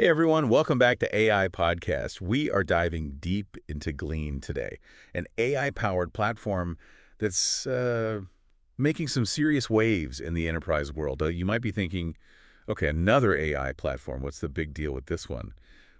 Hey everyone, welcome back to AI Podcast. We are diving deep into Glean today, an AI-powered platform that's making some serious waves in the enterprise world. You might be thinking, okay, another AI platform. What's the big deal with this one?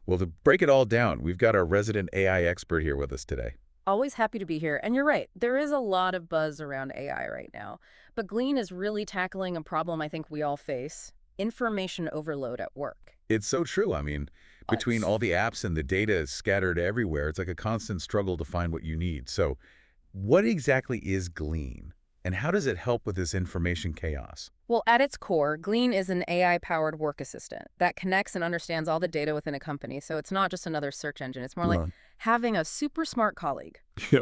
Well, to break it all down, we've got our resident AI expert here with us today. Always happy to be here. And you're right, there is a lot of buzz around AI right now. But Glean is really tackling a problem I think we all face, information overload at work. It's so true. I mean, between It's all the apps and the data scattered everywhere, it's like a constant struggle to find what you need. So what exactly is Glean, and how does it help with this information chaos? Well, at its core, Glean is an AI-powered work assistant that connects and understands all the data within a company. So it's not just another search engine. It's more like Right. having a super smart colleague Yeah.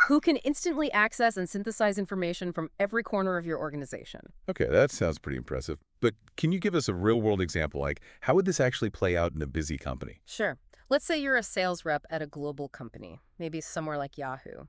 who can instantly access and synthesize information from every corner of your organization. Okay, that sounds pretty impressive. But can you give us a real-world example? Like, how would this actually play out in a busy company? Sure. Let's say you're a sales rep at a global company, maybe somewhere like Yahoo.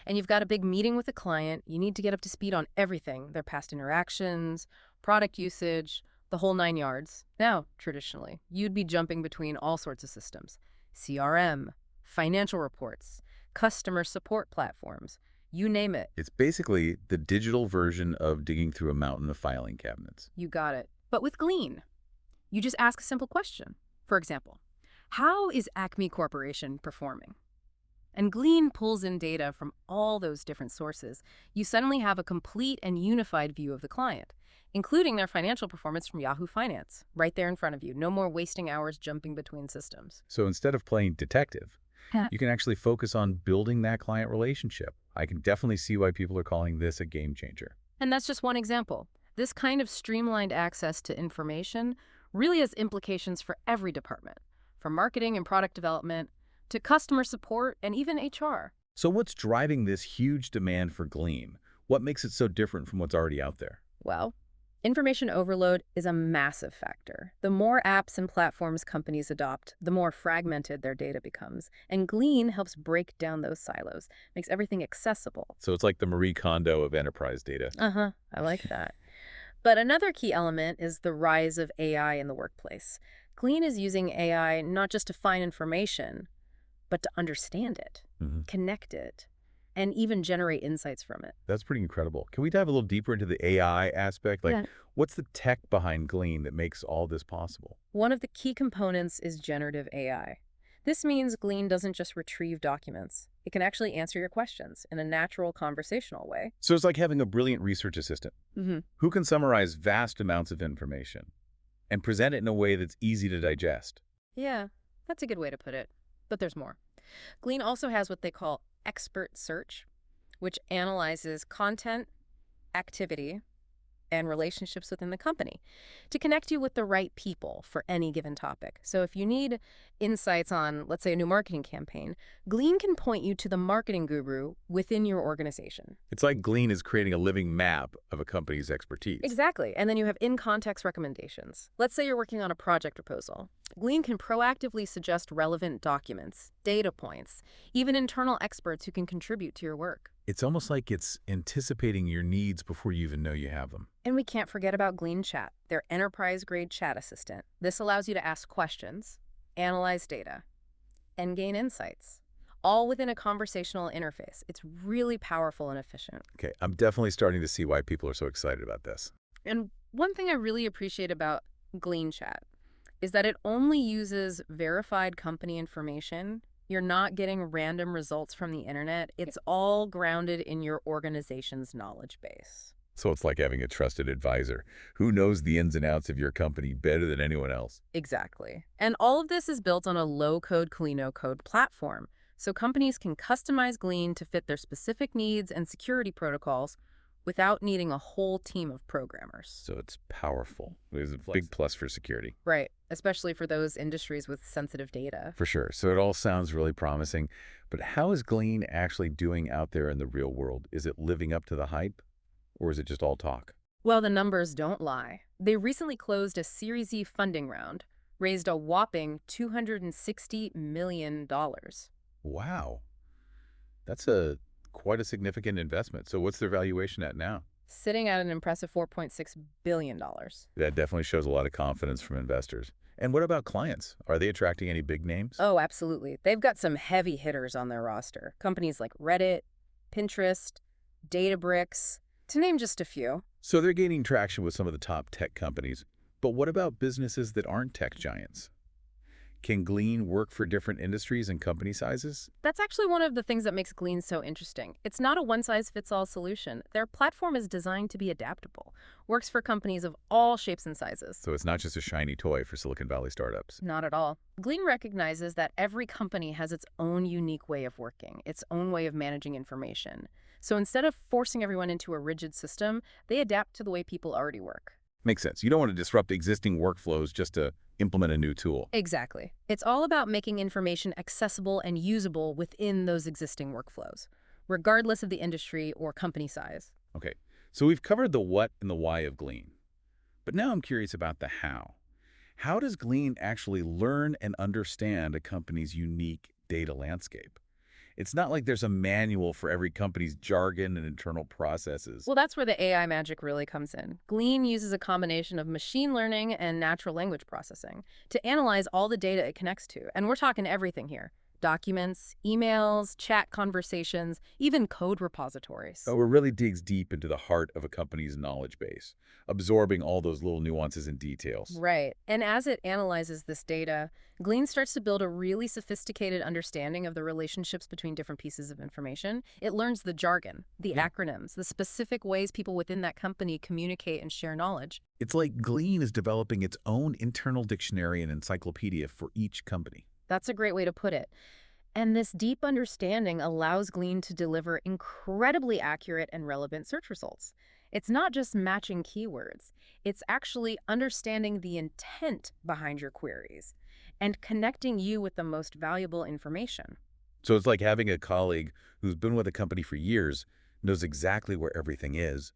And you've got a big meeting with a client. You need to get up to speed on everything, their past interactions, product usage, the whole nine yards. Now, traditionally, you'd be jumping between all sorts of systems: CRM, financial reports, customer support platforms, you name it. It's basically the digital version of digging through a mountain of filing cabinets. You got it. But with Glean, you just ask a simple question. For example, how is Acme Corporation performing? And Glean pulls in data from all those different sources. You suddenly have a complete and unified view of the client, including their financial performance from Yahoo Finance, right there in front of you. No more wasting hours jumping between systems. So instead of playing detective, Yeah. you can actually focus on building that client relationship. I can definitely see why people are calling this a game changer. And that's just one example. This kind of streamlined access to information really has implications for every department, from marketing and product development to customer support and even HR. So what's driving this huge demand for Glean? What makes it so different from what's already out there? Well, information overload is a massive factor. The more apps and platforms companies adopt, the more fragmented their data becomes. And Glean helps break down those silos, makes everything accessible. So it's like the Marie Kondo of enterprise data. Uh-huh, I like that. But another key element is the rise of AI in the workplace. Glean is using AI not just to find information, but to understand it, Hmm. connect it, and even generate insights from it. That's pretty incredible. Can we dive a little deeper into the AI aspect? Like, Yeah. what's the tech behind Glean that makes all this possible? One of the key components is generative AI. This means Glean doesn't just retrieve documents. It can actually answer your questions in a natural conversational way. So it's like having a brilliant research assistant Hmm. who can summarize vast amounts of information and present it in a way that's easy to digest. Yeah, that's a good way to put it. But there's more. Glean also has what they call expert search, which analyzes content, activity, and relationships within the company to connect you with the right people for any given topic. So if you need insights on, let's say, a new marketing campaign, Glean can point you to the marketing guru within your organization. It's like Glean is creating a living map of a company's expertise. Exactly. And then you have in-context recommendations. Let's say you're working on a project proposal. Glean can proactively suggest relevant documents, data points, even internal experts who can contribute to your work. It's almost like it's anticipating your needs before you even know you have them. And we can't forget about Glean Chat, their enterprise-grade chat assistant. This allows you to ask questions, analyze data, and gain insights, all within a conversational interface. It's really powerful and efficient. Okay, I'm definitely starting to see why people are so excited about this. And one thing I really appreciate about Glean Chat is that it only uses verified company information. You're not getting random results from the internet. It's all grounded in your organization's knowledge base. So it's like having a trusted advisor who knows the ins and outs of your company better than anyone else. Exactly. And all of this is built on a low-code, clean-no-code platform, so companies can customize Glean to fit their specific needs and security protocols without needing a whole team of programmers. So it's powerful. It's a big plus for security. Right, especially for those industries with sensitive data. For sure. So it all sounds really promising. But how is Glean actually doing out there in the real world? Is it living up to the hype, or is it just all talk? Well, the numbers don't lie. They recently closed a Series E funding round, raised a whopping $260 million. Wow. That's quite a significant investment. So what's their valuation at now? Sitting at an impressive $4.6 billion. That definitely shows a lot of confidence from investors. And what about clients? Are they attracting any big names? Oh, absolutely. They've got some heavy hitters on their roster. Companies like Reddit, Pinterest, Databricks, to name just a few. So they're gaining traction with some of the top tech companies. But what about businesses that aren't tech giants? Can Glean work for different industries and company sizes? That's actually one of the things that makes Glean so interesting. It's not a one-size-fits-all solution. Their platform is designed to be adaptable, works for companies of all shapes and sizes. So it's not just a shiny toy for Silicon Valley startups. Not at all. Glean recognizes that every company has its own unique way of working, its own way of managing information. So instead of forcing everyone into a rigid system, they adapt to the way people already work. Makes sense. You don't want to disrupt existing workflows just to implement a new tool. Exactly. It's all about making information accessible and usable within those existing workflows, regardless of the industry or company size. Okay, so we've covered the what and the why of Glean. But now I'm curious about the how. How does Glean actually learn and understand a company's unique data landscape? It's not like there's a manual for every company's jargon and internal processes. Well, that's where the AI magic really comes in. Glean uses a combination of machine learning and natural language processing to analyze all the data it connects to. And we're talking everything here. Documents, emails, chat conversations, even code repositories. So it really digs deep into the heart of a company's knowledge base, absorbing all those little nuances and details. Right. And as it analyzes this data, Glean starts to build a really sophisticated understanding of the relationships between different pieces of information. It learns the jargon, the acronyms, the specific ways people within that company communicate and share knowledge. It's like Glean is developing its own internal dictionary and encyclopedia for each company. That's a great way to put it. And this deep understanding allows Glean to deliver incredibly accurate and relevant search results. It's not just matching keywords. It's actually understanding the intent behind your queries and connecting you with the most valuable information. So it's like having a colleague who's been with a company for years, knows exactly where everything is,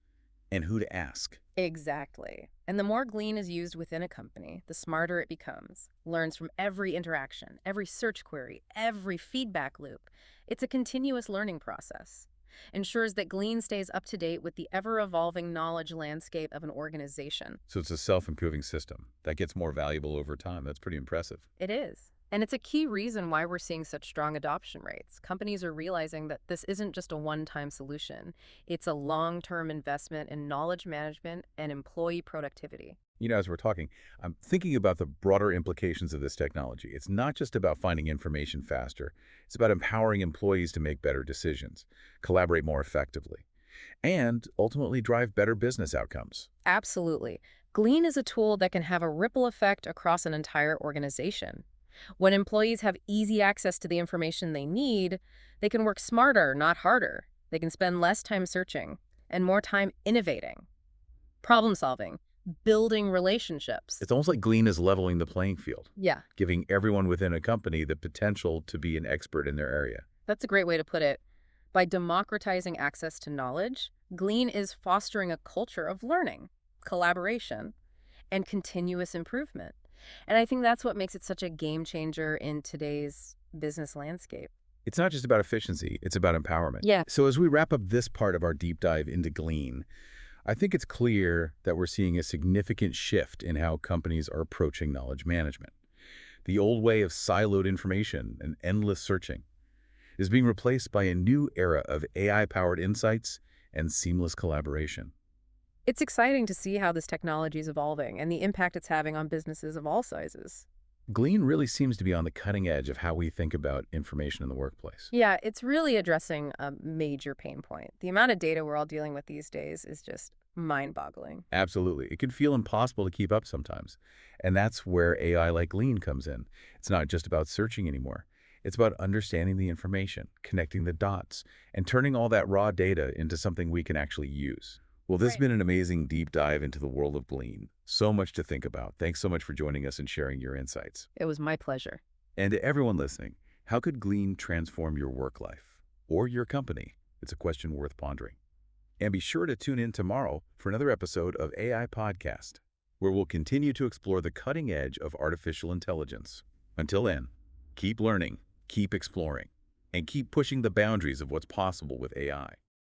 and who to ask. Exactly. And the more Glean is used within a company, the smarter it becomes. Learns from every interaction, every search query, every feedback loop. It's a continuous learning process. Ensures that Glean stays up to date with the ever-evolving knowledge landscape of an organization. So it's a self-improving system that gets more valuable over time. That's pretty impressive. It is. And it's a key reason why we're seeing such strong adoption rates. Companies are realizing that this isn't just a one-time solution. It's a long-term investment in knowledge management and employee productivity. You know, as we're talking, I'm thinking about the broader implications of this technology. It's not just about finding information faster. It's about empowering employees to make better decisions, collaborate more effectively, and ultimately drive better business outcomes. Absolutely. Glean is a tool that can have a ripple effect across an entire organization. When employees have easy access to the information they need, they can work smarter, not harder. They can spend less time searching and more time innovating, problem solving, building relationships. It's almost like Glean is leveling the playing field, Yeah, giving everyone within a company the potential to be an expert in their area. that's a great way to put it. By democratizing access to knowledge, Glean is fostering a culture of learning, collaboration, and continuous improvement. And I think that's what makes it such a game changer in today's business landscape. It's not just about efficiency, it's about empowerment. Yeah. So as we wrap up this part of our deep dive into Glean, I think it's clear that we're seeing a significant shift in how companies are approaching knowledge management. The old way of siloed information and endless searching is being replaced by a new era of AI-powered insights and seamless collaboration. It's exciting to see how this technology is evolving and the impact it's having on businesses of all sizes. Glean really seems to be on the cutting edge of how we think about information in the workplace. Yeah, it's really addressing a major pain point. The amount of data we're all dealing with these days is just mind-boggling. Absolutely. It can feel impossible to keep up sometimes. And that's where AI like Glean comes in. It's not just about searching anymore. It's about understanding the information, connecting the dots, and turning all that raw data into something we can actually use. Well, this has been an amazing deep dive into the world of Glean. So much to think about. Thanks so much for joining us and sharing your insights. It was my pleasure. And to everyone listening, how could Glean transform your work life or your company? It's a question worth pondering. And be sure to tune in tomorrow for another episode of AI Podcast, where we'll continue to explore the cutting edge of artificial intelligence. Until then, keep learning, keep exploring, and keep pushing the boundaries of what's possible with AI.